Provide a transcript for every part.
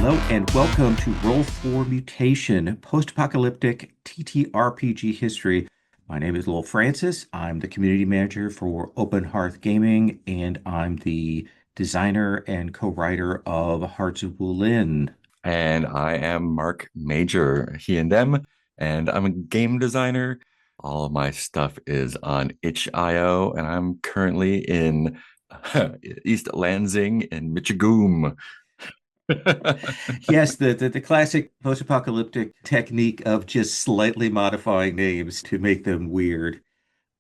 Hello and welcome to Roll for Mutation, Post-Apocalyptic TTRPG history. My name is Lowell Francis. I'm the community manager for Open Hearth Gaming, and I'm the designer and co-writer of Hearts of Wulin. And I am Marc Major, he and them, and I'm a game designer. All of my stuff is on itch.io, and I'm currently in East Lansing in Michigoom. Yes, the classic post-apocalyptic technique of just slightly modifying names to make them weird.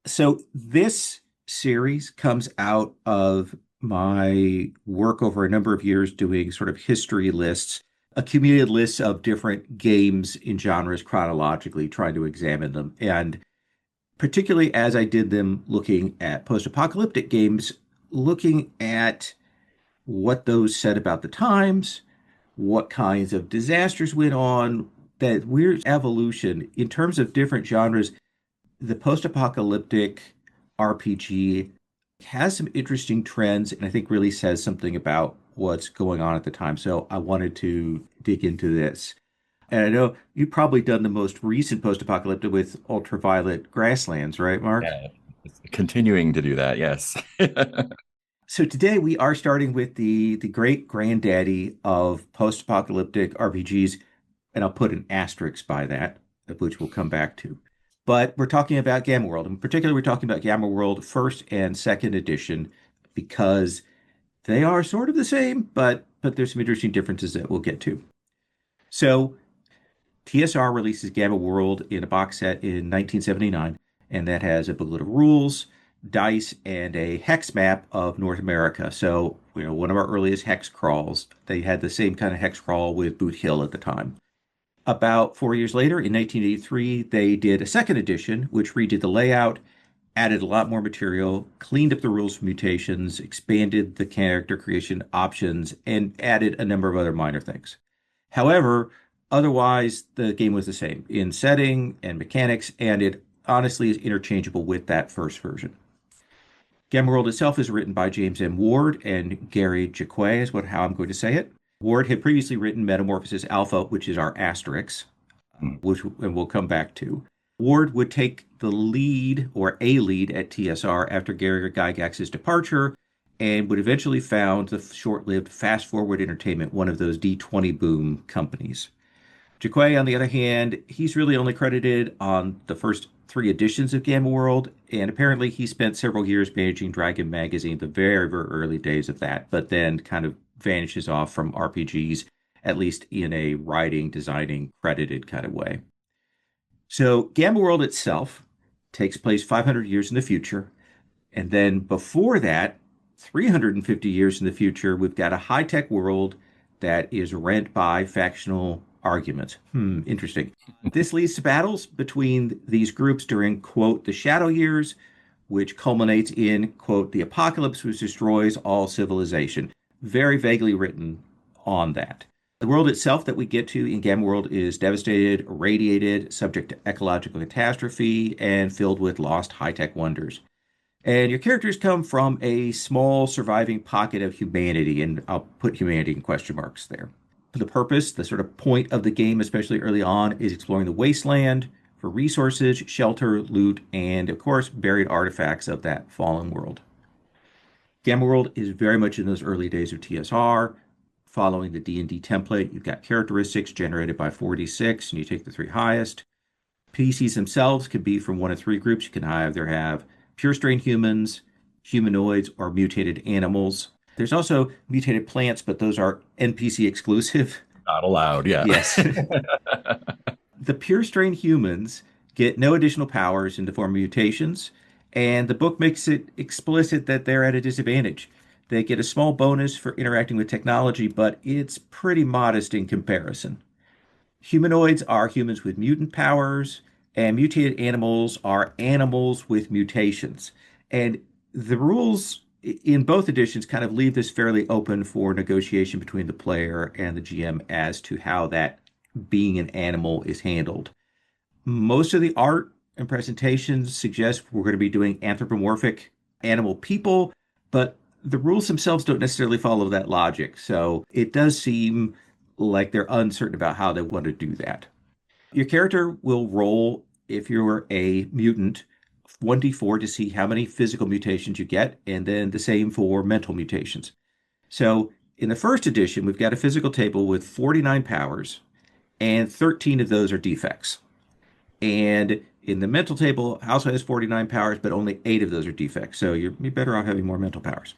So this series comes out of my work over a number of years doing sort of history lists, accumulated lists of different games in genres chronologically, trying to examine them. And particularly as I did them looking at post-apocalyptic games, looking at what those said about the times, what kinds of disasters went on, that weird evolution in terms of different genres. The post-apocalyptic RPG has some interesting trends and I think really says something about what's going on at the time. So I wanted to dig into this. And I know you've probably done the most recent post-apocalyptic with Ultraviolet Grasslands, right, Marc? Yeah, continuing to do that, yes. So today we are starting with the great granddaddy of post-apocalyptic RPGs, and I'll put an asterisk by that, which we'll come back to. But we're talking about Gamma World. In particular, we're talking about Gamma World first and second edition because they are sort of the same, but there's some interesting differences that we'll get to. So TSR releases Gamma World in a box set in 1979, and that has a booklet of rules, dice, and a hex map of North America. So, one of our earliest hex crawls. They had the same kind of hex crawl with Boot Hill at the time. About 4 years later, in 1983, they did a second edition, which redid the layout, added a lot more material, cleaned up the rules for mutations, expanded the character creation options, and added a number of other minor things. However, otherwise, the game was the same in setting and mechanics, and it honestly is interchangeable with that first version. Gamma World itself is written by James M. Ward and Gary Jaquet, is how I'm going to say it. Ward had previously written Metamorphosis Alpha, which is our asterisk, which and we'll come back to. Ward would take the lead or a lead at TSR after Gary Gygax's departure and would eventually found the short-lived Fast Forward Entertainment, one of those D20 boom companies. Jaquay, on the other hand, he's really only credited on the first three editions of Gamma World, and apparently he spent several years managing Dragon Magazine, the very, very early days of that, but then kind of vanishes off from RPGs, at least in a writing, designing, credited kind of way. So Gamma World itself takes place 500 years in the future, and then before that, 350 years in the future, we've got a high-tech world that is rent by factional arguments. Interesting. This leads to battles between these groups during, quote, the Shadow Years, which culminates in, quote, the apocalypse which destroys all civilization. Very vaguely written on that. The world itself that we get to in Gamma World is devastated, irradiated, subject to ecological catastrophe, and filled with lost high-tech wonders. And your characters come from a small surviving pocket of humanity, and I'll put humanity in question marks there. The purpose, the sort of point of the game, especially early on, is exploring the wasteland for resources, shelter, loot, and of course, buried artifacts of that fallen world. Gamma World is very much in those early days of TSR, following the D&D template. You've got characteristics generated by 4d6, and you take the three highest. PCs themselves can be from one of three groups. You can either have pure strain humans, humanoids, or mutated animals. There's also mutated plants, but those are NPC exclusive. Not allowed, yeah. Yes. The pure strain humans get no additional powers in the form of mutations, and the book makes it explicit that they're at a disadvantage. They get a small bonus for interacting with technology, but it's pretty modest in comparison. Humanoids are humans with mutant powers, and mutated animals are animals with mutations. And the rules in both editions kind of leave this fairly open for negotiation between the player and the GM as to how that being an animal is handled. Most of the art and presentations suggest we're going to be doing anthropomorphic animal people, but the rules themselves don't necessarily follow that logic. So it does seem like they're uncertain about how they want to do that. Your character will roll, if you're a mutant, 1d4 to see how many physical mutations you get, and then the same for mental mutations. So in the first edition, we've got a physical table with 49 powers, and 13 of those are defects. And in the mental table, also has 49 powers, but only 8 of those are defects. So you're better off having more mental powers.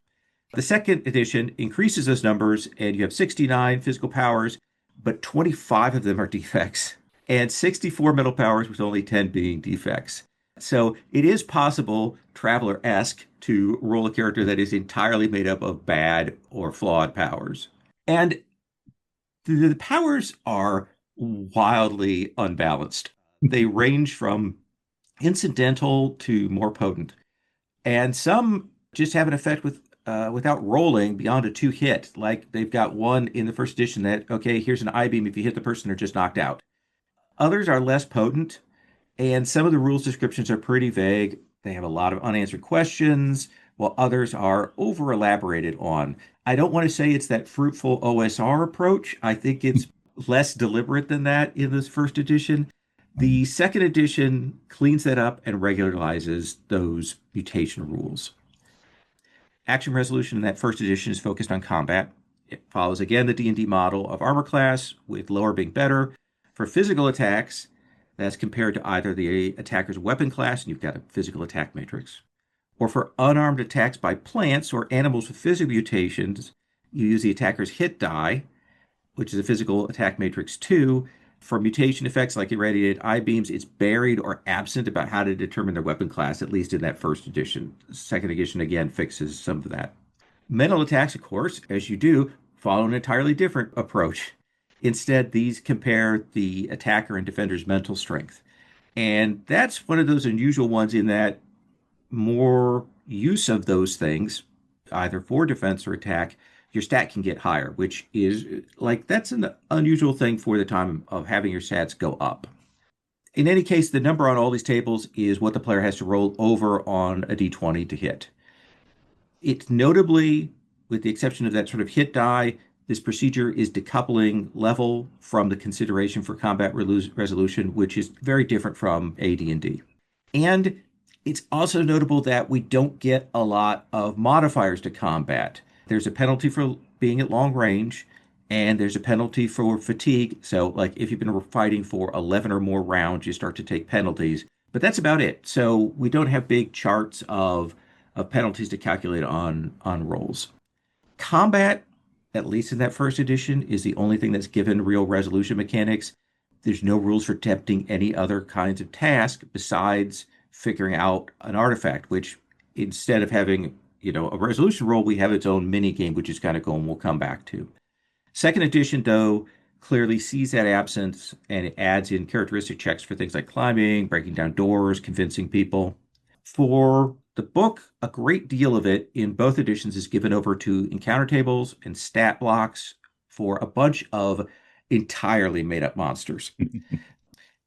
The second edition increases those numbers, and you have 69 physical powers, but 25 of them are defects, and 64 mental powers, with only 10 being defects. So it is possible, Traveler-esque, to roll a character that is entirely made up of bad or flawed powers. And the powers are wildly unbalanced. They range from incidental to more potent. And some just have an effect without rolling beyond a two hit. Like they've got one in the first edition that, okay, here's an I beam. If you hit the person, they're just knocked out. Others are less potent, and some of the rules descriptions are pretty vague. They have a lot of unanswered questions, while others are over elaborated on. I don't want to say it's that fruitful OSR approach. I think it's less deliberate than that in this first edition. The second edition cleans that up and regularizes those mutation rules. Action resolution in that first edition is focused on combat. It follows again the D&D model of armor class, with lower being better. For physical attacks, that's compared to either the attacker's weapon class, and you've got a physical attack matrix, or for unarmed attacks by plants or animals with physical mutations, you use the attacker's hit die, which is a physical attack matrix 2. For mutation effects like irradiated eye beams, it's buried or absent about how to determine their weapon class, at least in that first edition. Second edition, again, fixes some of that. Mental attacks, of course, as you do, follow an entirely different approach. Instead, these compare the attacker and defender's mental strength. And that's one of those unusual ones in that more use of those things, either for defense or attack, your stat can get higher, which is like that's an unusual thing for the time of having your stats go up. In any case, the number on all these tables is what the player has to roll over on a d20 to hit. It's notably, with the exception of that sort of hit die, this procedure is decoupling level from the consideration for combat resolution, which is very different from AD&D. And it's also notable that we don't get a lot of modifiers to combat. There's a penalty for being at long range, and there's a penalty for fatigue. So, like, if you've been fighting for 11 or more rounds, you start to take penalties. But that's about it. So we don't have big charts of penalties to calculate on rolls. Combat, at least in that first edition, is the only thing that's given real resolution mechanics. There's no rules for attempting any other kinds of task besides figuring out an artifact, which instead of having, a resolution roll, we have its own mini game, which is kind of cool, and we'll come back to. Second edition, though, clearly sees that absence, and it adds in characteristic checks for things like climbing, breaking down doors, convincing people. For the book, a great deal of it in both editions is given over to encounter tables and stat blocks for a bunch of entirely made up monsters.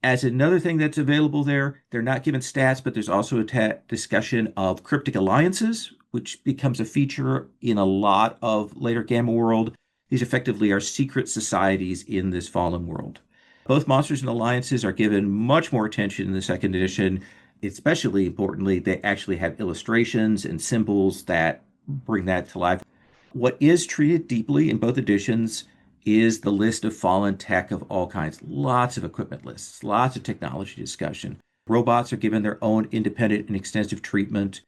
As another thing that's available there, they're not given stats, but there's also a discussion of cryptic alliances, which becomes a feature in a lot of later Gamma World. These effectively are secret societies in this fallen world. Both monsters and alliances are given much more attention in the second edition. Especially importantly, they actually have illustrations and symbols that bring that to life. What is treated deeply in both editions is the list of fallen tech of all kinds. Lots of equipment lists, lots of technology discussion. Robots are given their own independent and extensive treatment.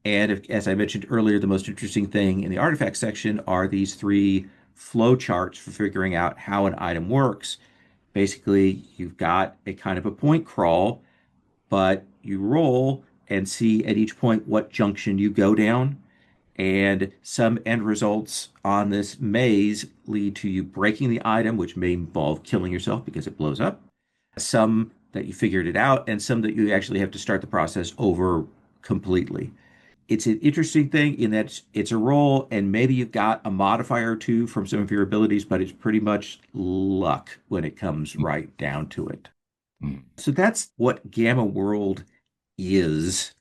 And as I mentioned earlier, the most interesting thing in the artifact section are these 3 flow charts for figuring out how an item works. Basically, you've got a kind of a point crawl, but you roll and see at each point what junction you go down. And some end results on this maze lead to you breaking the item, which may involve killing yourself because it blows up. Some that you figured it out, and some that you actually have to start the process over completely. It's an interesting thing in that it's a roll, and maybe you've got a modifier or two from some of your abilities, but it's pretty much luck when it comes right down to it. So that's what Gamma World is.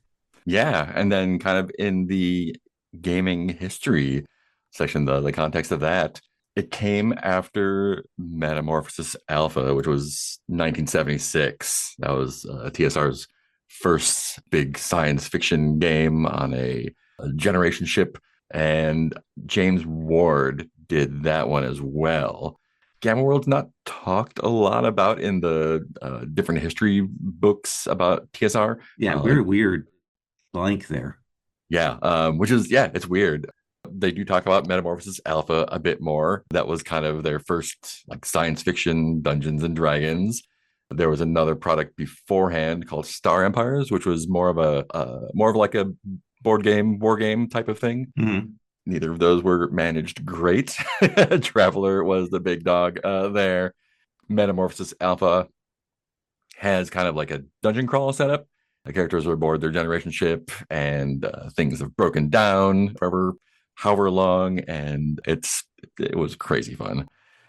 Yeah, and then kind of in the gaming history section, the context of that, It came after Metamorphosis Alpha, which was 1976. That was TSR's first big science fiction game on a generation ship. And James Ward did that one as well. Gamma World's not talked a lot about in the different history books about TSR. Yeah, Uh, weird, weird blank there. yeah, which is, it's weird. They do talk about Metamorphosis Alpha a bit more. That was kind of their first like science fiction Dungeons and Dragons. There was another product beforehand called Star Empires, which was more of like a board game, war game type of thing. Mhm. Neither of those were managed great. Traveler was the big dog there. Metamorphosis Alpha has kind of like a dungeon crawl setup. The characters are aboard their generation ship, and things have broken down forever, however long, and it was crazy fun.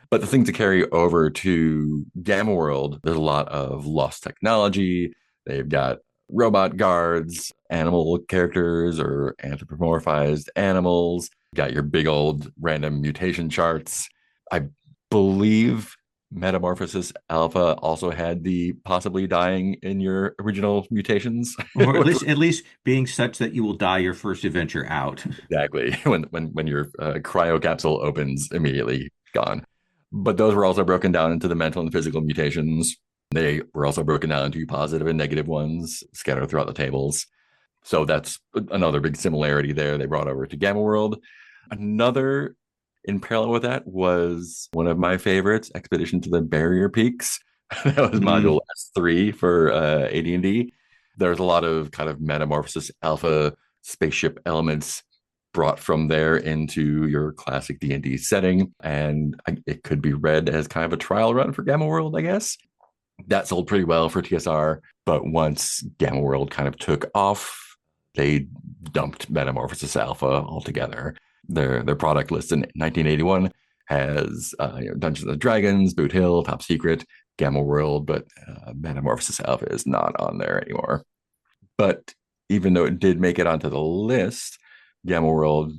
But the thing to carry over to Gamma World, there's a lot of lost technology. They've got robot guards, animal characters or anthropomorphized animals. You got your big old random mutation charts. I believe Metamorphosis Alpha also had the possibly dying in your original mutations. Or at least being such that you will die your first adventure out. Exactly. When your cryo capsule opens, immediately gone. But those were also broken down into the mental and physical mutations. They were also broken down into positive and negative ones scattered throughout the tables. So that's another big similarity there they brought over to Gamma World. Another in parallel with that was one of my favorites, Expedition to the Barrier Peaks. That was module Mm. S3 for AD&D. There's a lot of kind of Metamorphosis Alpha spaceship elements brought from there into your classic D&D setting, and it could be read as kind of a trial run for Gamma World, I guess. That sold pretty well for TSR, but once Gamma World kind of took off, they dumped Metamorphosis Alpha altogether. Their product list in 1981 has Dungeons and Dragons, Boot Hill, Top Secret, Gamma World, but Metamorphosis Alpha is not on there anymore. But even though it did make it onto the list, Gamma World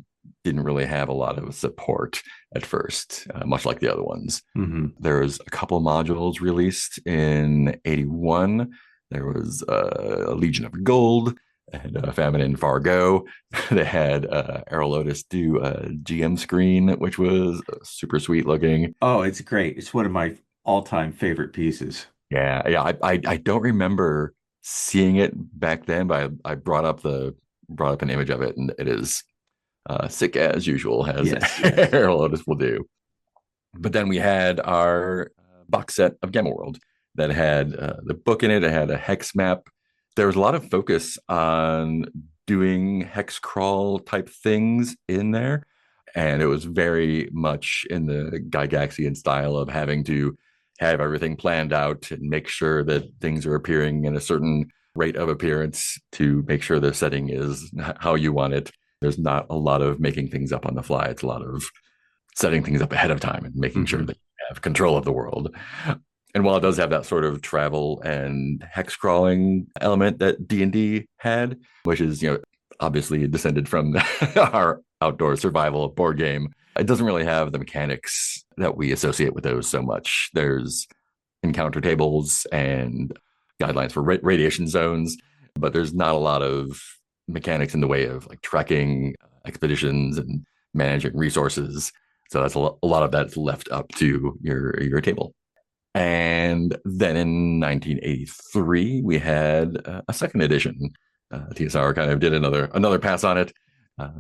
didn't really have a lot of support at first, much like the other ones. Hmm. There was a couple modules released in 81. There was a Legion of Gold and Famine in Fargo. They had Arrow Lotus do a GM screen, which was super sweet looking. Oh, it's great. It's one of my all-time favorite pieces. Yeah. I don't remember seeing it back then, but I brought up an image of it, and it is sick as usual, as Yes, yes. Arrow Lotus will do. But then we had our box set of Gamma World that had the book in it. It had a hex map. There was a lot of focus on doing hex crawl type things in there. And it was very much in the Gygaxian style of having to have everything planned out and make sure that things are appearing in a certain rate of appearance to make sure the setting is how you want it. There's not a lot of making things up on the fly. It's a lot of setting things up ahead of time and making sure Hmm. that you have control of the world. And while it does have that sort of travel and hex crawling element that D&D had, which is, obviously descended from our outdoor survival board game, it doesn't really have the mechanics that we associate with those so much. There's encounter tables and guidelines for radiation zones, but there's not a lot of mechanics in the way of like tracking expeditions and managing resources. So that's a lot of that's left up to your table. And then in 1983, we had a second edition. TSR kind of did another pass on it,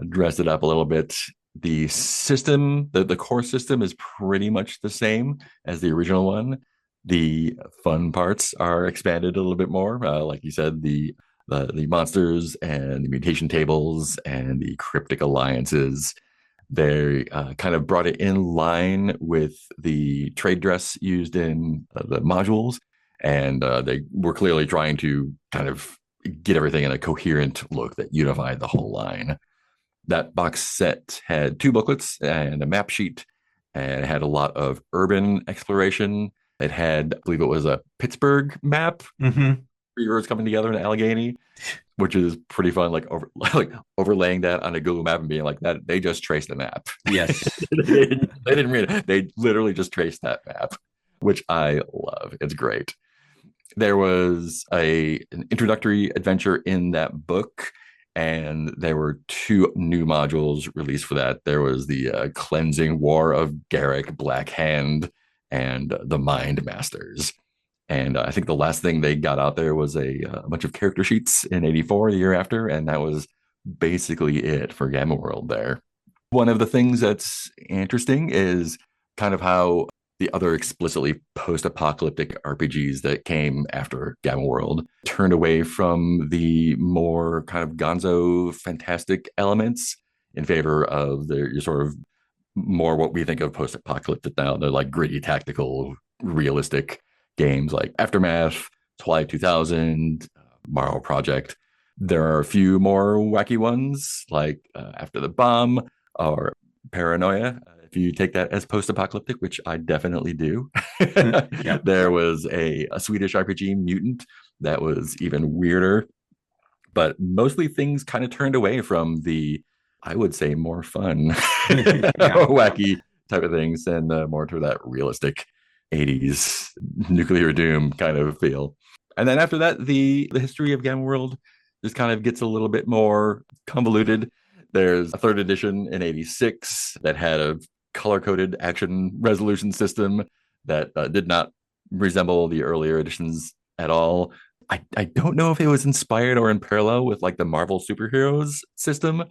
dressed it up a little bit. The system, the core system, is pretty much the same as the original one. The fun parts are expanded a little bit more. Like you said, the monsters and the mutation tables and the cryptic alliances. They kind of brought it in line with the trade dress used in the modules, and they were clearly trying to kind of get everything in a coherent look that unified the whole line. That box set had two booklets and a map sheet, and it had a lot of urban exploration. It had, I believe it was a Pittsburgh map, Hmm. rivers coming together in Allegheny, which is pretty fun. Like overlaying that on a Google map and being like that, they just traced the map. Yes. They didn't read it. They literally just traced that map, which I love. It's great. There was an introductory adventure in that book, and there were two new modules released for that. There was the Cleansing War of Garrick, Black Hand, and the Mind Masters. And I think the last thing they got out there was a bunch of character sheets in '84, the year after, and that was basically it for Gamma World there. One of the things that's interesting is kind of how the other explicitly post-apocalyptic RPGs that came after Gamma World turned away from the more kind of gonzo fantastic elements in favor of your sort of more what we think of post-apocalyptic now. They're like gritty, tactical, realistic games like Aftermath, Twilight 2000, Morrow Project. There are a few more wacky ones like After the Bomb or Paranoia, if you take that as post-apocalyptic, which I definitely do. Yep. There was a Swedish RPG, Mutant, that was even weirder, but mostly things kind of turned away from the, I would say, more fun, Yeah. wacky type of things, and more to that realistic '80s nuclear doom kind of feel. And then after that, the history of Gamma World just kind of gets a little bit more convoluted. There's a third edition in '86 that had a color coded action resolution system that did not resemble the earlier editions at all. I don't know if it was inspired or in parallel with like the Marvel superheroes system,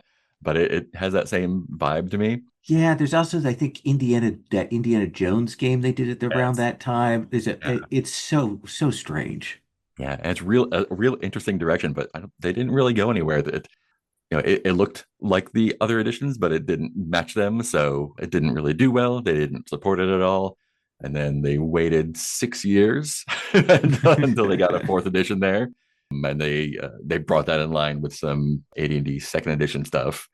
but it has that same vibe to me. Yeah, there's also I think that Indiana Jones game they did it around Yes. that time. Yeah. It's so strange. Yeah, and it's a real interesting direction, but they didn't really go anywhere. That it looked like the other editions, but it didn't match them, so it didn't really do well. They didn't support it at all, and then they waited 6 years until they got a fourth edition there, and they brought that in line with some AD&D second edition stuff,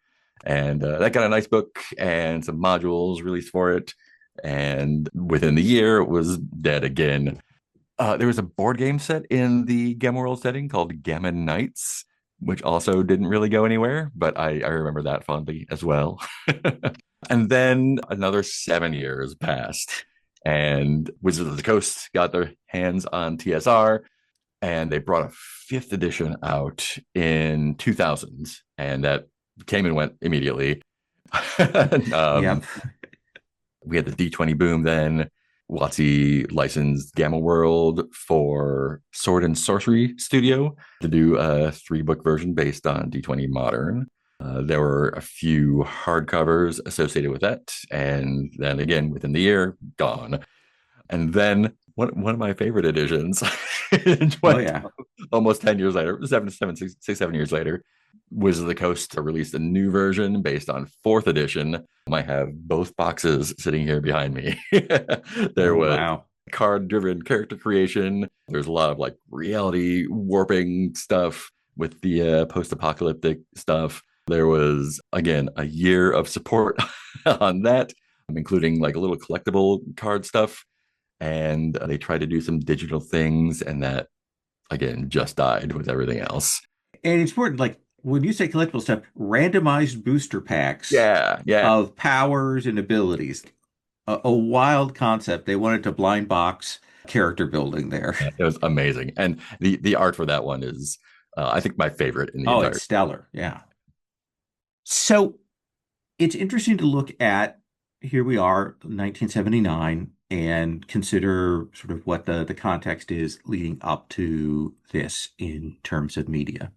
and that got a nice book and some modules released for it, and within the year it was dead again. There was a board game set in the Gamma World setting called Gamma Knights, which also didn't really go anywhere, but I remember that fondly as well. And then another 7 years passed, and Wizards of the Coast got their hands on TSR, and they brought a fifth edition out in 2000, and that came and went immediately. um, Yep. we had the D20 boom then. WotC licensed Gamma World for Sword and Sorcery Studio to do a 3-book version based on D20 Modern. There were a few hardcovers associated with that. And then again, within the year, gone. And then one of my favorite editions, Oh yeah. almost 10 years later, 7 years later, Wizards of the Coast released a new version based on fourth edition. I have both boxes sitting here behind me. There Oh was wow. card driven character creation. There's a lot of like reality warping stuff with the post apocalyptic stuff. There was, again, a year of support on that, including like a little collectible card stuff. And they tried to do some digital things, and that, again, just died with everything else. And it's important, like when you say collectible stuff, randomized booster packs Yeah, yeah. of powers and abilities. A wild concept. They wanted to blind box character building there. Yeah, it was amazing. And the art for that one is, I think, my favorite in the Oh, it's entire. stellar. Yeah. So it's interesting to look at here we are, 1979, and consider sort of what the context is leading up to this in terms of media.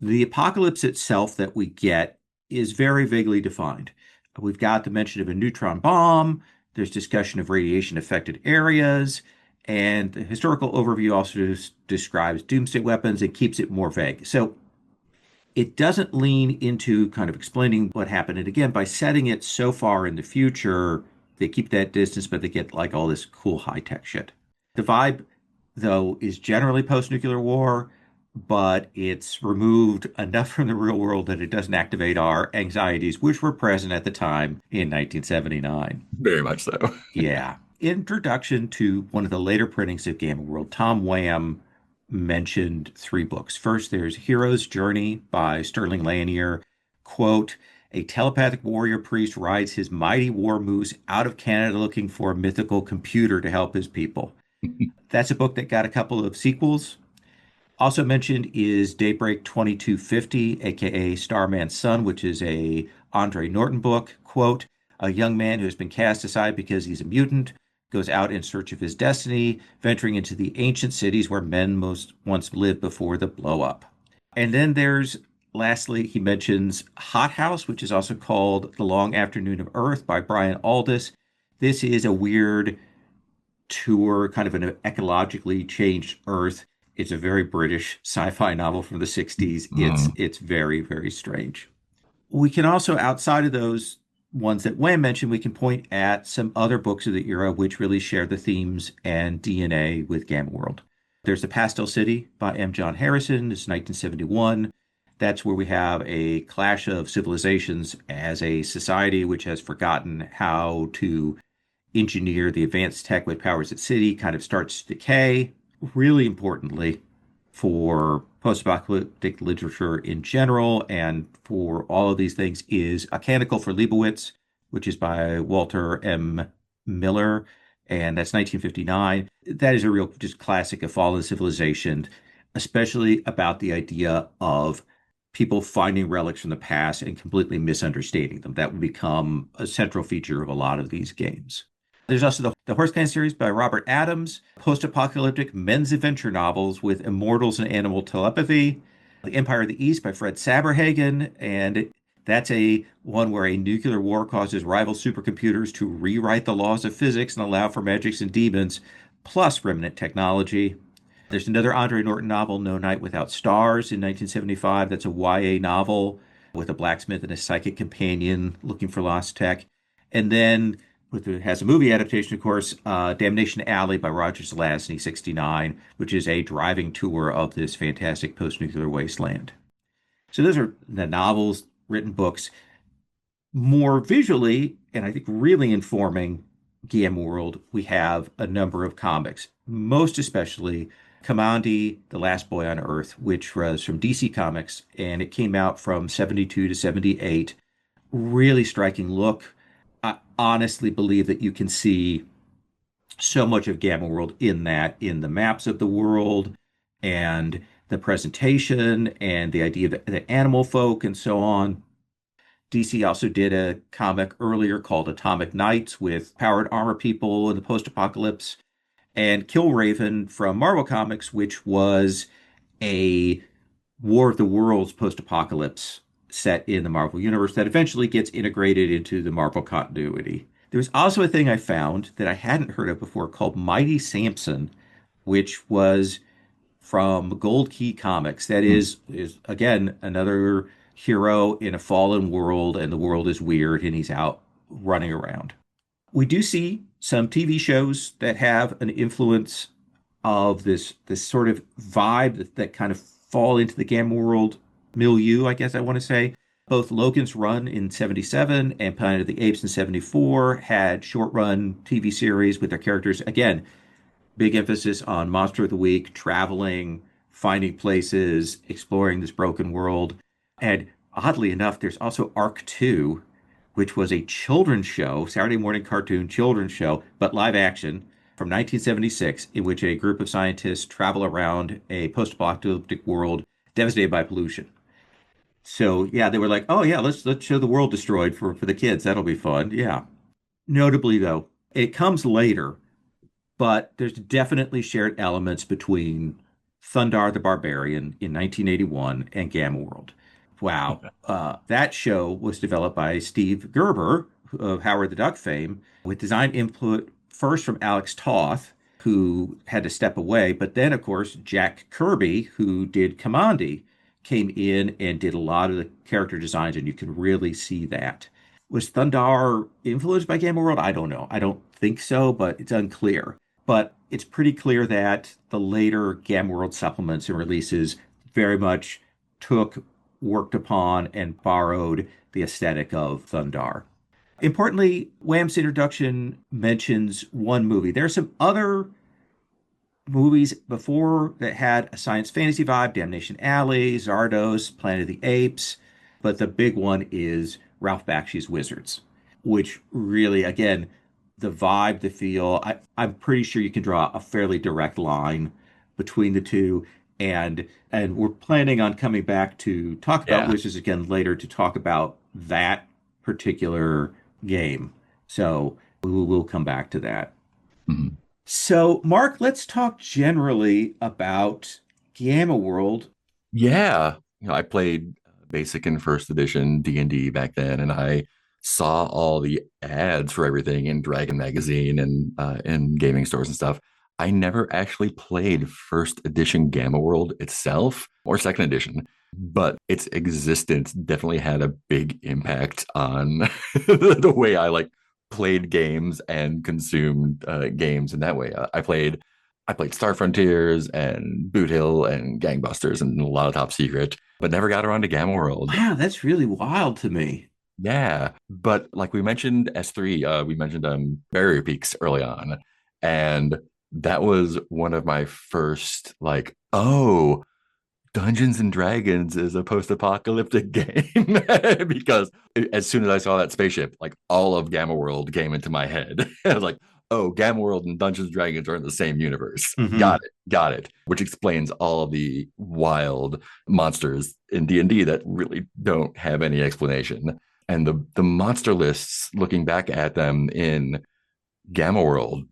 The apocalypse itself that we get is very vaguely defined. We've got the mention of a neutron bomb, there's discussion of radiation affected areas, and the historical overview also describes doomsday weapons and keeps it more vague. So it doesn't lean into kind of explaining what happened. And again, by setting it so far in the future, they keep that distance, but they get like all this cool high tech shit. The vibe, though, is generally post nuclear war, but it's removed enough from the real world that it doesn't activate our anxieties, which were present at the time in 1979. Very much so. Yeah. Introduction to one of the later printings of Gamma World, Tom Wham mentioned 3 books. First, there's Hero's Journey by Sterling Lanier, quote, A telepathic warrior priest rides his mighty war moose out of Canada looking for a mythical computer to help his people. That's a book that got a couple of sequels. Also mentioned is Daybreak 2250, aka Starman's Son, which is a Andre Norton book. Quote, a young man who has been cast aside because he's a mutant goes out in search of his destiny, venturing into the ancient cities where men most once lived before the blow up. And then there's lastly, he mentions Hot House, which is also called The Long Afternoon of Earth by Brian Aldiss. This is a weird tour, kind of an ecologically changed Earth. It's a very British sci-fi novel from the 60s. It's Mm. it's very, very strange. We can also, outside of those ones that Wham mentioned, we can point at some other books of the era which really share the themes and DNA with Gamma World. There's The Pastel City by M. John Harrison. It's 1971. That's where we have a clash of civilizations as a society which has forgotten how to engineer the advanced tech with powers at city kind of starts to decay. Really importantly, for post-apocalyptic literature in general and for all of these things is A Canticle for Leibowitz, which is by Walter M. Miller, and that's 1959. That is a real just classic of fallen civilization, especially about the idea of people finding relics from the past and completely misunderstanding them. That would become a central feature of a lot of these games. There's also the Horse Clan series by Robert Adams, post-apocalyptic men's adventure novels with immortals and animal telepathy. The Empire of the East by Fred Saberhagen, and that's a one where a nuclear war causes rival supercomputers to rewrite the laws of physics and allow for magics and demons, plus remnant technology. There's another Andre Norton novel, No Night Without Stars, in 1975. That's a YA novel with a blacksmith and a psychic companion looking for lost tech. And then it has a movie adaptation, of course, Damnation Alley by Roger Zelazny, 69, which is a driving tour of this fantastic post-nuclear wasteland. So those are the novels, written books. More visually, and I think really informing Gamma World, we have a number of comics, most especially Kamandi, The Last Boy on Earth, which was from DC Comics, and it came out from 72 to 78. Really striking look. I honestly believe that you can see so much of Gamma World in that, in the maps of the world and the presentation and the idea of the animal folk and so on. DC also did a comic earlier called Atomic Knights with powered armor people in the post-apocalypse, and Killraven from Marvel Comics, which was a War of the Worlds post-apocalypse set in the Marvel Universe that eventually gets integrated into the Marvel continuity. There was also a thing I found that I hadn't heard of before called Mighty Samson, which was from Gold Key Comics. That Mm. is again another hero in a fallen world, and the world is weird, and he's out running around. We do see some TV shows that have an influence of this sort of vibe that kind of fall into the Gamma World milieu, I guess I want to say. Both Logan's Run in 77 and Planet of the Apes in 74 had short run TV series with their characters. Again, big emphasis on Monster of the Week, traveling, finding places, exploring this broken world. And oddly enough, there's also Arc 2, which was a children's show, Saturday morning cartoon children's show, but live action from 1976, in which a group of scientists travel around a post-apocalyptic world devastated by pollution. So yeah, they were like, "Oh yeah, let's show the world destroyed for the kids. That'll be fun." Yeah. Notably though, it comes later, but there's definitely shared elements between Thundar the Barbarian in 1981 and Gamma World. Wow. That show was developed by Steve Gerber of Howard the Duck fame, with design input first from Alex Toth, who had to step away, but then, of course, Jack Kirby, who did Commandi, came in and did a lot of the character designs, and you can really see that. Was Thundar influenced by Gamma World? I don't know. I don't think so, but it's unclear. But it's pretty clear that the later Gamma World supplements and releases very much took, worked upon, and borrowed the aesthetic of Thundar. Importantly, Wham's introduction mentions one movie. There are some other movies before that had a science fantasy vibe, Damnation Alley, Zardos, Planet of the Apes, but the big one is Ralph Bakshi's Wizards, which really, again, the vibe, the feel, I'm pretty sure you can draw a fairly direct line between the two. And we're planning on coming back to talk about Yeah. Wizards again later to talk about that particular game. So we'll come back to that. Mhm. So, Mark, let's talk generally about Gamma World. Yeah. I played basic and first edition D&D back then, and I saw all the ads for everything in Dragon Magazine and in gaming stores and stuff. I never actually played first edition Gamma World itself or second edition, but its existence definitely had a big impact on the way I like played games and consumed games in that way. I played Star Frontiers and Boot Hill and Gangbusters and a lot of Top Secret, but never got around to Gamma World. Wow, that's really wild to me. Yeah, but like we mentioned S3, we mentioned Barrier Peaks early on, and that was one of my first like, oh, Dungeons and Dragons is a post-apocalyptic game because as soon as I saw that spaceship, like all of Gamma World came into my head. I was like, "Oh, Gamma World and Dungeons and Dragons are in the same universe." Hmm. Got it. Which explains all of the wild monsters in D&D that really don't have any explanation. And the monster lists, looking back at them in Gamma World,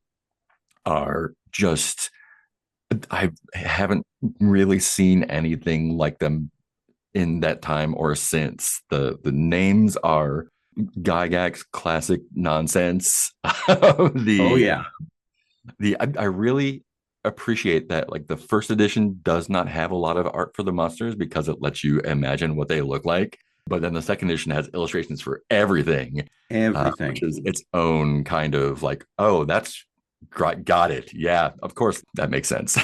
are just I haven't really seen anything like them in that time or since. The names are Gygax classic nonsense. Oh, the yeah. I really appreciate that like the first edition does not have a lot of art for the monsters because it lets you imagine what they look like. But then the second edition has illustrations for everything, which Everything. is its own kind of like, oh, that's got it. Yeah, of course that makes sense.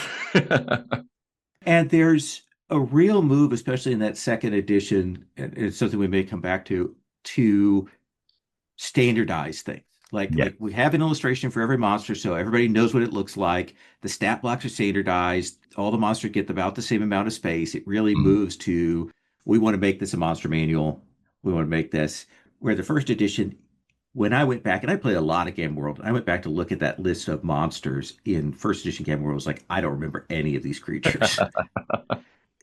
And there's a real move, especially in that second edition, and it's something we may come back to standardize things. Yeah. Like we have an illustration for every monster, so everybody knows what it looks like. The stat blocks are standardized. All the monsters get about the same amount of space. It really Mhm. moves to we want to make this a monster manual. We want to make this where the first edition, when I went back and I played a lot of Game World, I went back to look at that list of monsters in first edition Game World. I was like, I don't remember any of these creatures.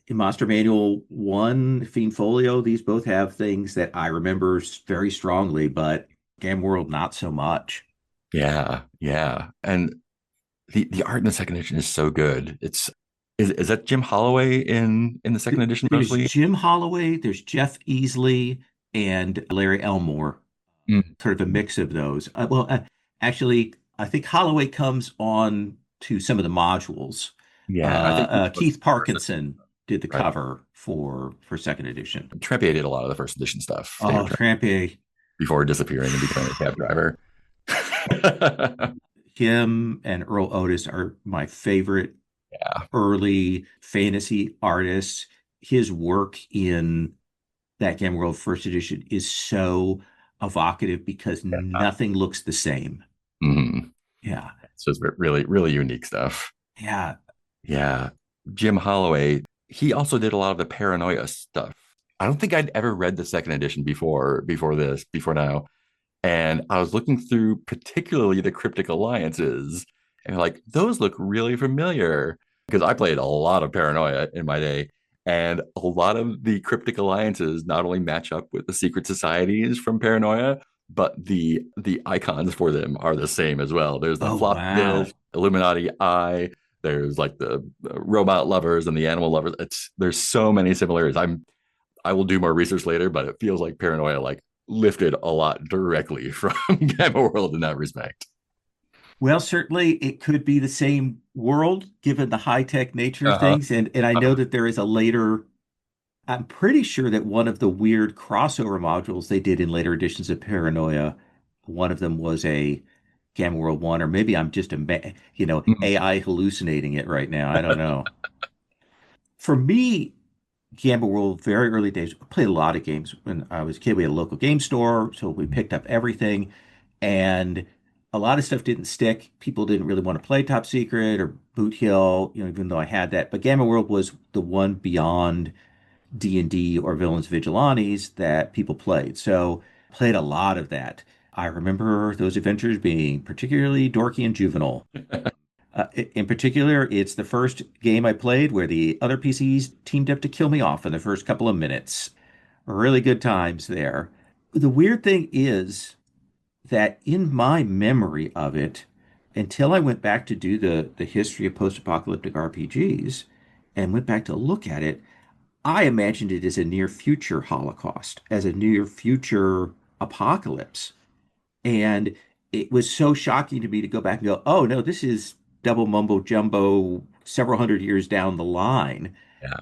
In Monster Manual 1, Fiend Folio, these both have things that I remember very strongly, but Game World, not so much. Yeah, yeah. And the art in the second edition is so good. Is that Jim Holloway in the second edition There's mostly? Jim Holloway, there's Jeff Easley, and Larry Elmore, Mm. sort of a mix of those. Actually, I think Holloway comes on to some of the modules. Yeah, I think he was Keith first edition, Parkinson did the right? cover for second edition. Trampier did a lot of the first edition stuff there Oh, Trampe, before disappearing and becoming a cab driver. him and Earl Otis are my favorite Yeah, early fantasy artists. His work in that Game World First Edition is so evocative because yeah. nothing looks the same. Mhm. Yeah. It's just really, really unique stuff. Yeah. Yeah. Jim Holloway, he also did a lot of the paranoia stuff. I don't think I'd ever read the second edition before now. And I was looking through particularly the Cryptic Alliances, and like those look really familiar because I played a lot of Paranoia in my day. And a lot of the Cryptic Alliances not only match up with the secret societies from Paranoia, but the icons for them are the same as well. There's the Oh, floppy wow. disk, Illuminati eye, there's like the robot lovers and the animal lovers. There's so many similarities. I will do more research later, but it feels like Paranoia like lifted a lot directly from Gamma World in that respect. Well, certainly it could be the same world given the high-tech nature of Uh-huh. things. And I know that there is a later, I'm pretty sure that one of the weird crossover modules they did in later editions of Paranoia, one of them was a Gamma World 1, or maybe I'm just AI hallucinating it right now. I don't know. For me, Gamma World, very early days, I played a lot of games. When I was a kid, we had a local game store, so we picked up everything. And a lot of stuff didn't stick. People didn't really want to play Top Secret or Boot Hill, even though I had that. But Gamma World was the one beyond D&D or Villains Vigilantes that people played. So Played a lot of that. I remember those adventures being particularly dorky and juvenile. In particular, it's the first game I played where the other PCs teamed up to kill me off in the first couple of minutes. Really good times there. The weird thing is that in my memory of it, until I went back to do the history of post-apocalyptic RPGs and went back to look at it, I imagined it as a near future Holocaust, as a near future apocalypse. And it was so shocking to me to go back and go, oh no, this is double mumbo jumbo several hundred years down the line. Yeah.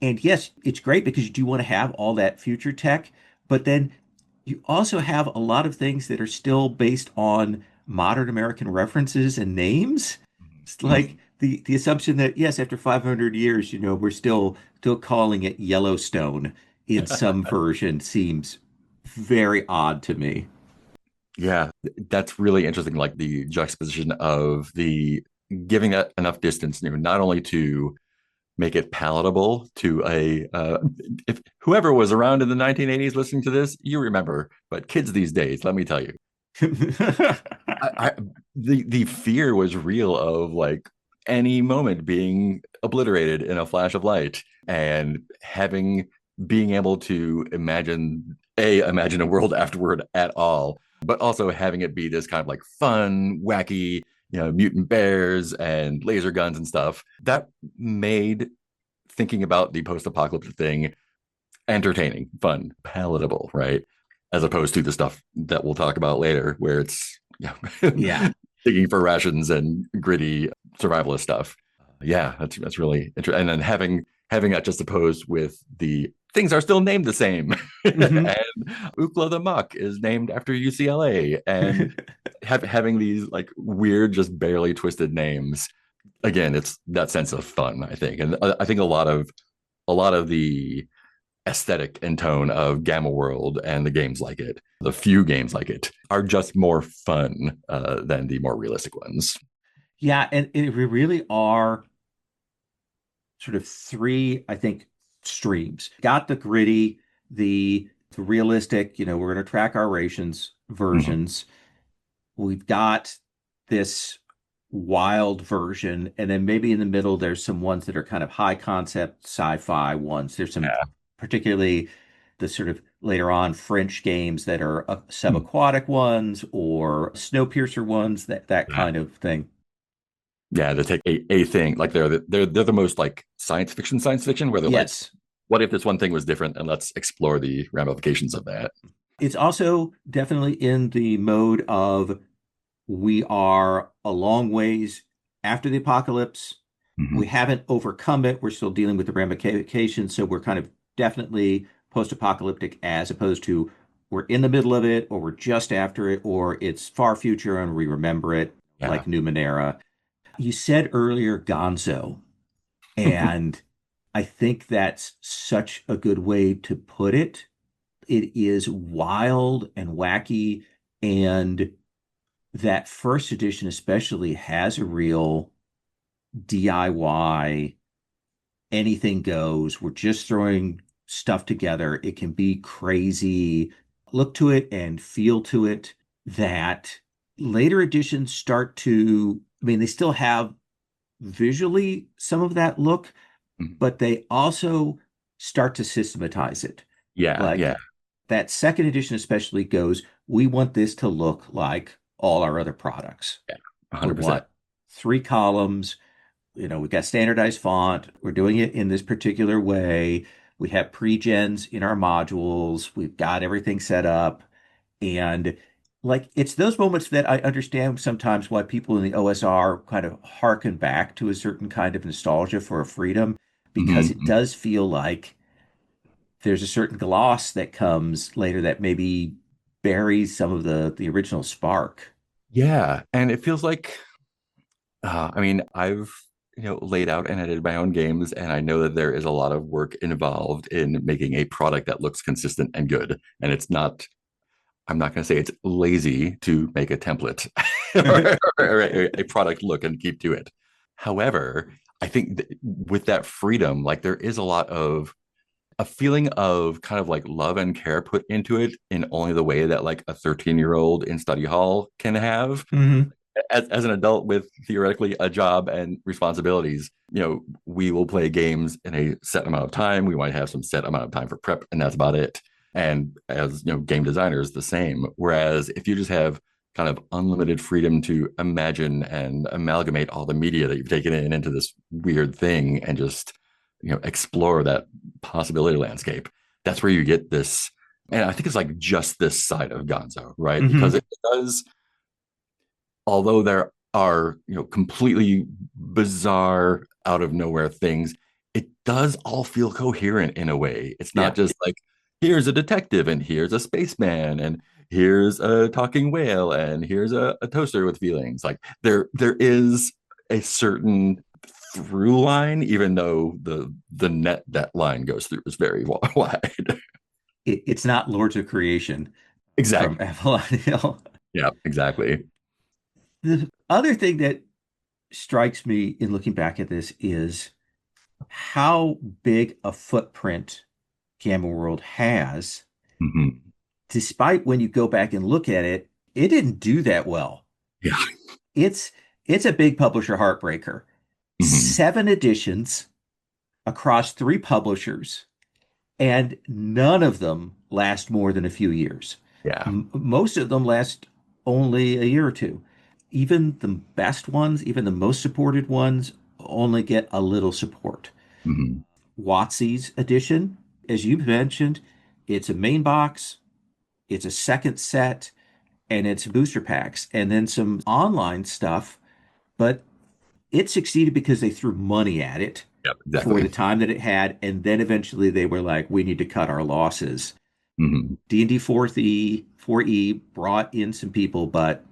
And yes, it's great because you do want to have all that future tech, but then you also have a lot of things that are still based on modern American references and names. It's like Mhm. the assumption that yes, after 500 years, we're still calling it Yellowstone in some version seems very odd to me. Yeah, that's really interesting. Like the juxtaposition of the giving it enough distance, not only to make it palatable to if whoever was around in the 1980s listening to this, you remember, but kids these days, let me tell you, I the fear was real of like any moment being obliterated in a flash of light and having being able to imagine a world afterward at all, but also having it be this kind of like fun, wacky, mutant bears and laser guns and stuff that made thinking about the post-apocalyptic thing entertaining, fun, palatable, right? As opposed to the stuff that we'll talk about later, where it's Yeah. digging for rations and gritty survivalist stuff. Yeah, that's really interesting. And then having that just opposed with the things are still named the same. Hmm. And Ookla the Muck is named after UCLA, and having these like weird, just barely twisted names. Again, it's that sense of fun, I think, and I think a lot of the aesthetic and tone of Gamma World and the games like it, the few games like it, are just more fun than the more realistic ones. Yeah, and we really are sort of three, I think, streams. Got the gritty, the realistic, we're going to track our rations Mhm. versions. We've got this wild version, and then maybe in the middle, there's some ones that are kind of high concept sci-fi ones. There's some Yeah. particularly the sort of later on French games that are Hmm. subaquatic ones or Snowpiercer ones, that Yeah. kind of thing. Yeah, they take a thing like they're the most like science fiction, where they're like, Yes. what if this one thing was different, and let's explore the ramifications of that. It's also definitely in the mode of we are a long ways after the apocalypse. We Mhm. haven't overcome it. We're still dealing with the ramifications. So we're kind of definitely post-apocalyptic as opposed to we're in the middle of it or we're just after it or it's far future and we remember it Yeah. like Numenera. You said earlier Gonzo, and I think that's such a good way to put it. It is wild and wacky, and that first edition especially has a real DIY, anything goes. We're just throwing stuff together. It can be crazy. Look to it and feel to it that later editions start to, I mean, they still have visually some of that look, Mhm. but they also start to systematize it. Yeah, yeah, Like that second edition especially goes, we want this to look like all our other products. yeah, We 100%. want three columns. We've got standardized font. We're doing it in this particular way. We have pre-gens in our modules. We've got everything set up. And like it's those moments that I understand sometimes why people in the OSR kind of harken back to a certain kind of nostalgia for a freedom, because it Mhm. does feel like there's a certain gloss that comes later that maybe buries some of the original spark. Yeah, and it feels like I mean, I've laid out and edited my own games, and I know that there is a lot of work involved in making a product that looks consistent and good. And it's not, I'm not going to say it's lazy to make a template or a product look and keep to it. However, I think with that freedom, like there is a lot of a feeling of kind of like love and care put into it in only the way that like a 13-year-old in study hall can have. Hmm. As an adult with theoretically a job and responsibilities, we will play games in a set amount of time. We might have some set amount of time for prep, and that's about it. And as game designers, the same. Whereas if you just have kind of unlimited freedom to imagine and amalgamate all the media that you've taken in into this weird thing and just explore that possibility landscape, that's where you get this. And I think it's like just this side of Gonzo, right? Because Hmm. it does, although there are completely bizarre out of nowhere things, it does all feel coherent in a way. It's not Yeah. just like here's a detective and here's a spaceman and here's a talking whale and here's a toaster with feelings. Like there is a certain through line, even though the net that line goes through is very wide. It's not Lords of Creation from Exactly. Avalon Hill. Yeah, exactly. The other thing that strikes me in looking back at this is how big a footprint Gamma World has, Hmm. despite when you go back and look at it, it didn't do that well. Yeah. It's it's a big publisher heartbreaker. Hmm. 7 editions across 3 publishers, and none of them last more than a few years. Yeah. Most of them last only a year or two. Even the best ones, even the most supported ones, only get a little support. Hmm. WotC's edition, as you mentioned, it's a main box, it's a second set, and it's booster packs, and then some online stuff. But it succeeded because they threw money at it Yep, for the exactly. time that it had, and then eventually they were like, we need to cut our losses. Hmm. D&D 4E brought in some people, but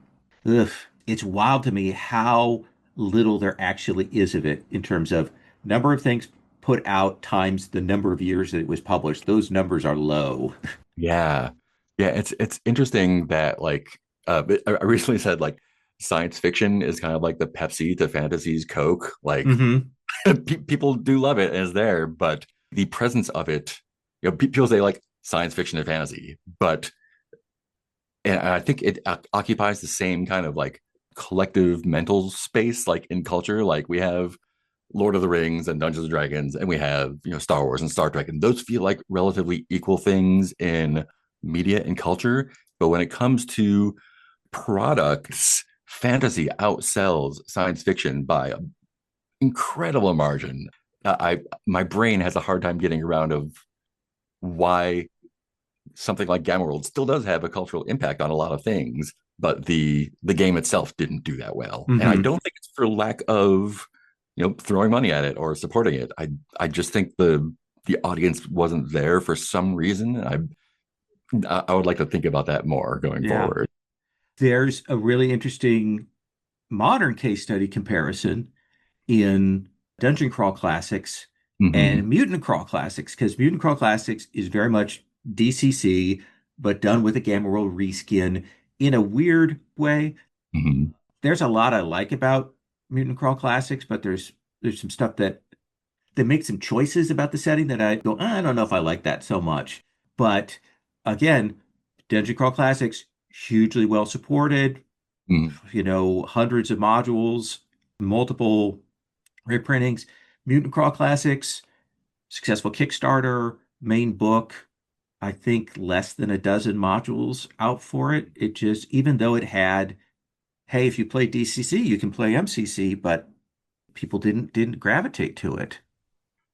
ugh, it's wild to me how little there actually is of it in terms of number of things put out times the number of years that it was published. Those numbers are low. Yeah. Yeah, it's interesting that like I recently said like science fiction is kind of like the Pepsi to fantasy's Coke. Like Hmm. people do love it and it's there, but the presence of it, people say like science fiction and fantasy, but and I think it occupies the same kind of like collective mental space like in culture. Like we have Lord of the Rings and Dungeons and Dragons, and we have Star Wars and Star Trek, and those feel like relatively equal things in media and culture. But when it comes to products, fantasy outsells science fiction by an incredible margin. I My brain has a hard time getting around of why something like Gamma World still does have a cultural impact on a lot of things, but the game itself didn't do that well. And I Hmm. don't think it's for lack of throwing money at it or supporting it. I just think the audience wasn't there for some reason. I would like to think about that more going Yeah. forward. There's a really interesting modern case study comparison in Dungeon Crawl Classics Hmm. and Mutant Crawl Classics, because Mutant Crawl Classics is very much DCC, but done with a Gamma World reskin in a weird way. Hmm. There's a lot I like about Mutant Crawl Classics, but there's some stuff that makes some choices about the setting that I go, I don't know if I like that so much. But again, Dungeon Crawl Classics, hugely well supported, Hmm. hundreds of modules, multiple reprintings. Mutant Crawl Classics, successful Kickstarter, main book, I think less than a dozen modules out for it. It just, even though it had, hey, if you play DCC, you can play MCC, but people didn't gravitate to it.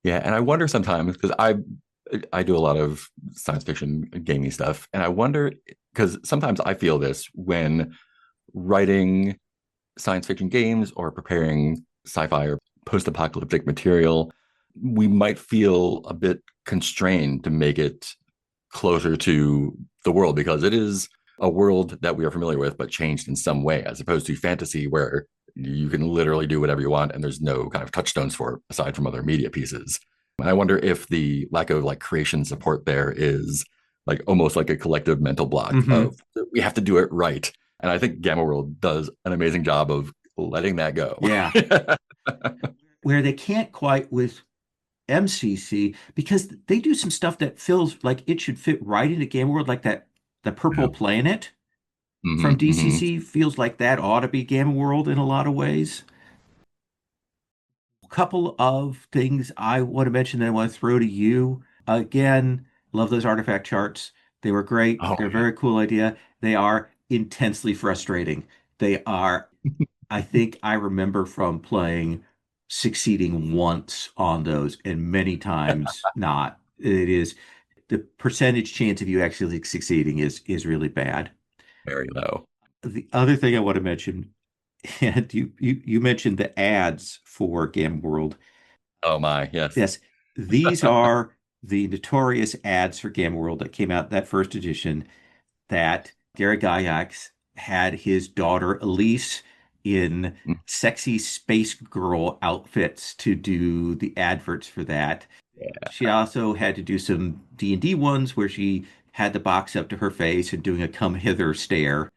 Yeah, and I wonder sometimes because I do a lot of science fiction gaming stuff, and I wonder because sometimes I feel this when writing science fiction games or preparing sci-fi or post-apocalyptic material, we might feel a bit constrained to make it closer to the world because it is a world that we are familiar with, but changed in some way, as opposed to fantasy where you can literally do whatever you want and there's no kind of touchstones for it aside from other media pieces. And I wonder if the lack of like creation support there is like almost like a collective mental block Hmm. of we have to do it right. And I think Gamma World does an amazing job of letting that go. Yeah. Where they can't quite with MCC because they do some stuff that feels like it should fit right into Game World, like that the Purple Yeah. Planet from Hmm. DCC feels like that ought to be Game World in a lot of ways. A couple of things I want to mention that I want to throw to you. Again, love those artifact charts. They were great. Oh They're a very cool idea. They are intensely frustrating. They are, I think I remember from playing succeeding once on those and many times not. It is the percentage chance of you actually succeeding is really bad. very low. The other thing I want to mention, and you mentioned the ads for Game World. Oh my, yes. Yes, these are the notorious ads for Game World that came out that first edition that Gary Gygax had his daughter Elise in Mm, sexy space girl outfits to do the adverts for that. yeah, She also had to do some D&D ones where she had the box up to her face and doing a come hither stare.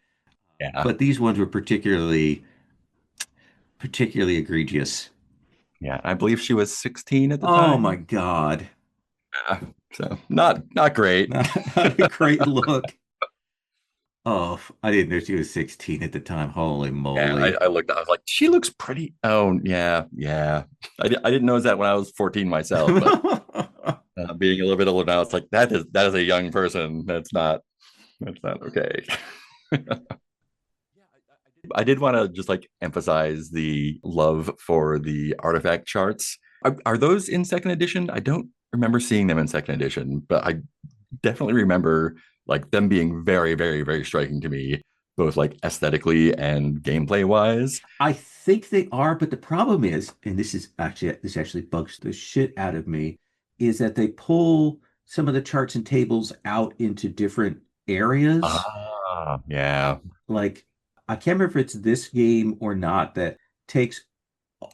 yeah, But these ones were particularly egregious. yeah. I believe she was 16 at the Oh my time. God. Yeah. So not great. Not a great look. Oh, I didn't know she was 16 at the time. Holy Yeah, moly. I looked. I was like, she looks pretty. Oh yeah, yeah. I didn't notice that when I was 14 myself, but being a little bit older now, it's like that is a young person. That's not okay. I did want to just like emphasize the love for the artifact charts. Are those in second edition? I don't remember seeing them in second edition, but I definitely remember like them being very, very, very striking to me, both like aesthetically and gameplay wise. I think they are, but the problem is, and this actually bugs the shit out of me, is that they pull some of the charts and tables out into different areas. Ah, yeah. Like I can't remember if it's this game or not that takes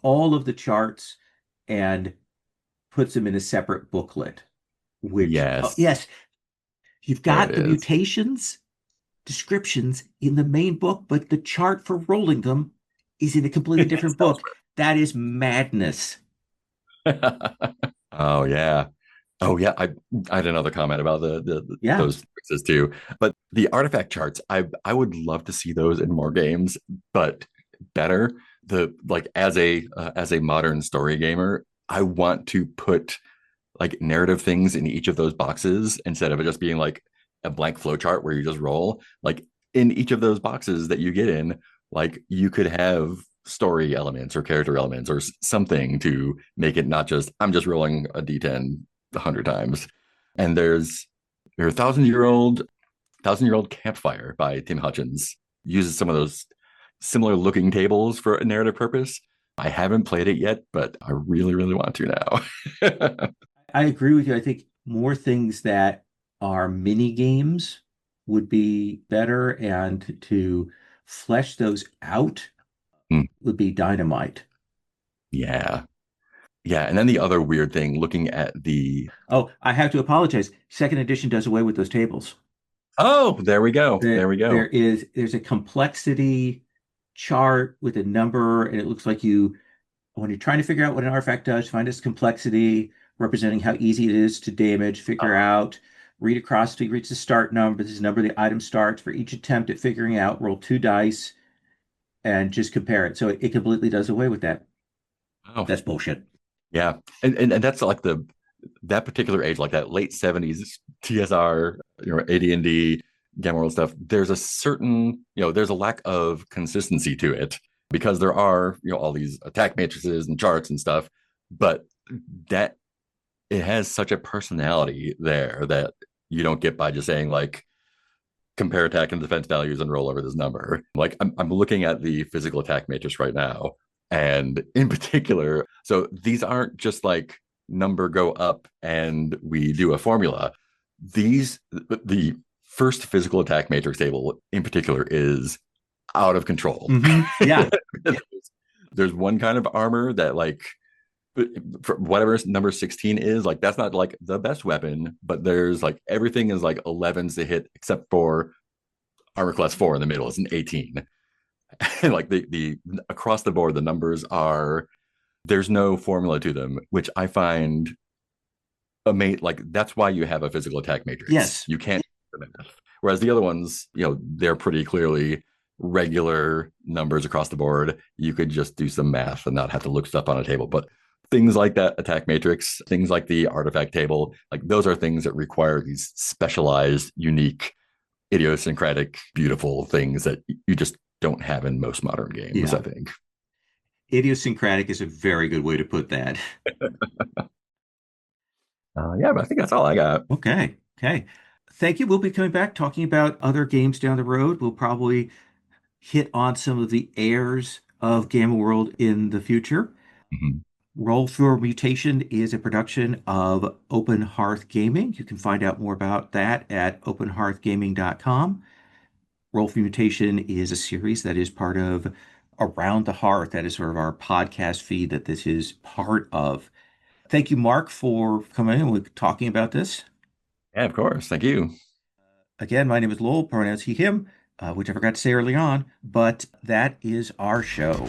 all of the charts and puts them in a separate booklet, which, oh, Yes, yes, you've there it got the is. mutations descriptions in the main book, but the chart for rolling them is in a completely different It's book. That is madness. elsewhere. Oh yeah. Oh yeah, I had another comment about Yeah, those fixes too. But the artifact charts, I would love to see those in more games, but better. The like as a modern story gamer, I want to put like narrative things in each of those boxes instead of it just being like a blank flow chart where you just roll. Like in each of those boxes that you get in, like you could have story elements or character elements or something to make it not just I'm just rolling a d10 100 times. And there's your thousand year old campfire by Tim Hutchins uses some of those similar looking tables for a narrative purpose. I haven't played it yet, but I really, really want to now. I agree with you. I think more things that are mini games would be better, and to flesh those out would be dynamite. Yeah. Yeah. And then the other weird thing looking at the, Oh, I have to apologize. Second edition does away with those tables. oh, there we go. There There, we go. there's a complexity chart with a number, and it looks like you when you're trying to figure out what an artifact does, find its complexity, representing how easy it is to damage, figure out, read across till you reach the start number. This is the number the item starts. For each attempt at figuring out, roll two dice and just compare it. So it completely does away with that. Oh, That's bullshit. yeah. And that's like that particular age, like that late 70s TSR, AD&D, Gamma World stuff. There's a certain, there's a lack of consistency to it because there are, all these attack matrices and charts and stuff, but that it has such a personality there that you don't get by just saying like compare attack and defense values and roll over this number. Like I'm looking at the physical attack matrix right now, and in particular, so these aren't just like number go up and we do a formula. The first physical attack matrix table in particular is out of control. Yeah. There's one kind of armor that like for whatever number 16 is, like that's not like the best weapon, but there's like everything is like 11s to hit except for armor class 4 in the middle is an 18. And like the across the board the numbers are there's no formula to them, which I find like that's why you have a physical attack matrix. Yes. You can't do the math. Whereas the other ones, they're pretty clearly regular numbers across the board. You could just do some math and not have to look stuff on a table. But things like that attack matrix, things like the artifact table, like those are things that require these specialized, unique, idiosyncratic, beautiful things that you just don't have in most modern games, Yeah. I think. Idiosyncratic is a very good way to put that. Yeah, but I think that's all I got. Okay. Okay. Thank you. We'll be coming back talking about other games down the road. We'll probably hit on some of the heirs of Gamma World in the future. Mhm. Roll Through Mutation is a production of Open Hearth Gaming. You can find out more about that at openhearthgaming.com. Roll Through Mutation is a series that is part of Around the Hearth. That is sort of our podcast feed that this is part of. Thank you, Marc, for coming in and talking about this. Yeah, of course. Thank you. Again, my name is Lowell, pronouns he, him, which I forgot to say early on, but that is our show.